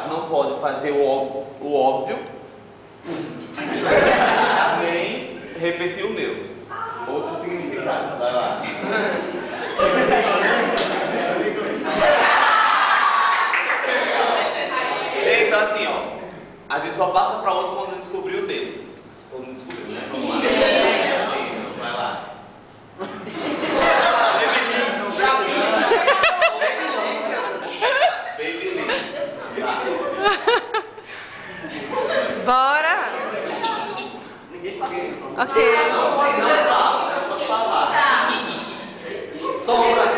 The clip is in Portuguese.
não pode fazer o óbvio, nem repetir o meu. Outros significados, vai lá. Então assim, ó, a gente só passa para outro quando descobrir o dele. Todo mundo descobriu, né? Vamos lá. Vai lá. Babyliss. Tá. Bora! Ok. Não pode falar. Só uma.